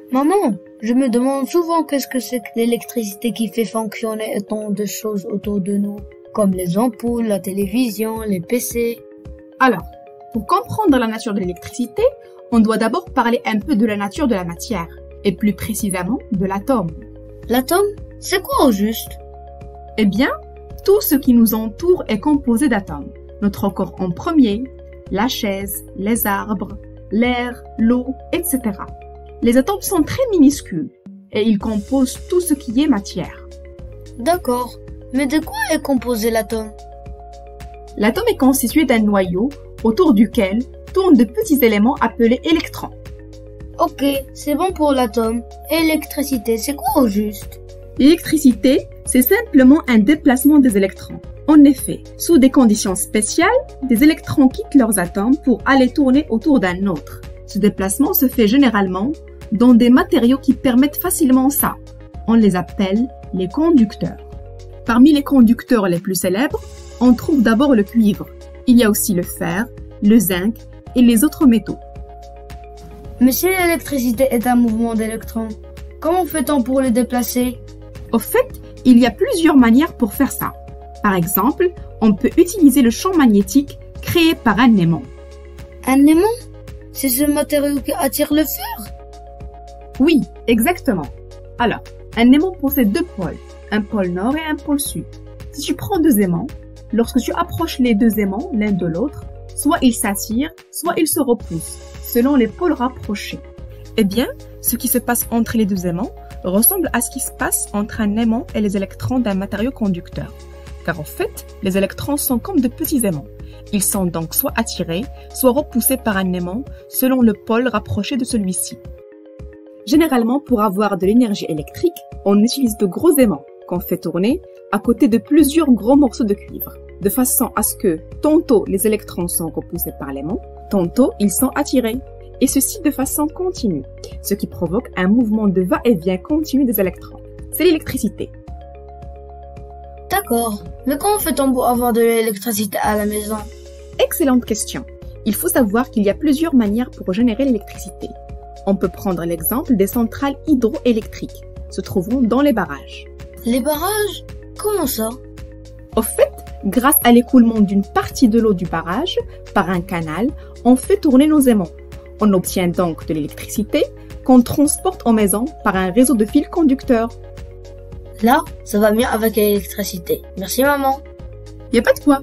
Maman, je me demande souvent qu'est-ce que c'est que l'électricité qui fait fonctionner autant de choses autour de nous, comme les ampoules, la télévision, les PC. Alors, pour comprendre la nature de l'électricité, on doit d'abord parler un peu de la nature de la matière, et plus précisément de l'atome. L'atome, c'est quoi au juste? Eh bien, tout ce qui nous entoure est composé d'atomes. Notre corps en premier, la chaise, les arbres, l'air, l'eau, etc. Les atomes sont très minuscules et ils composent tout ce qui est matière. D'accord, mais de quoi est composé l'atome? L'atome est constitué d'un noyau autour duquel tournent de petits éléments appelés électrons. Ok, c'est bon pour l'atome. Et l'électricité, c'est quoi au juste? L'électricité, c'est simplement un déplacement des électrons. En effet, sous des conditions spéciales, des électrons quittent leurs atomes pour aller tourner autour d'un autre. Ce déplacement se fait généralement dans des matériaux qui permettent facilement ça. On les appelle les conducteurs. Parmi les conducteurs les plus célèbres, on trouve d'abord le cuivre. Il y a aussi le fer, le zinc et les autres métaux. Mais si l'électricité est un mouvement d'électrons, comment fait-on pour les déplacer? Au fait, il y a plusieurs manières pour faire ça. Par exemple, on peut utiliser le champ magnétique créé par un aimant. Un aimant? C'est ce matériau qui attire le fer? Oui, exactement. Alors, un aimant possède deux pôles, un pôle nord et un pôle sud. Si tu prends deux aimants, lorsque tu approches les deux aimants l'un de l'autre, soit ils s'attirent, soit ils se repoussent, selon les pôles rapprochés. Eh bien, ce qui se passe entre les deux aimants ressemble à ce qui se passe entre un aimant et les électrons d'un matériau conducteur. Car en fait, les électrons sont comme de petits aimants. Ils sont donc soit attirés, soit repoussés par un aimant selon le pôle rapproché de celui-ci. Généralement, pour avoir de l'énergie électrique, on utilise de gros aimants qu'on fait tourner à côté de plusieurs gros morceaux de cuivre, de façon à ce que tantôt les électrons sont repoussés par l'aimant, tantôt ils sont attirés, et ceci de façon continue, ce qui provoque un mouvement de va-et-vient continu des électrons. C'est l'électricité. D'accord, mais comment fait-on pour avoir de l'électricité à la maison? Excellente question. Il faut savoir qu'il y a plusieurs manières pour générer l'électricité. On peut prendre l'exemple des centrales hydroélectriques, se trouvant dans les barrages. Les barrages? Comment ça? Au fait, grâce à l'écoulement d'une partie de l'eau du barrage par un canal, on fait tourner nos aimants. On obtient donc de l'électricité qu'on transporte aux maisons par un réseau de fils conducteurs. Là, ça va mieux avec l'électricité. Merci maman. Y a pas de quoi.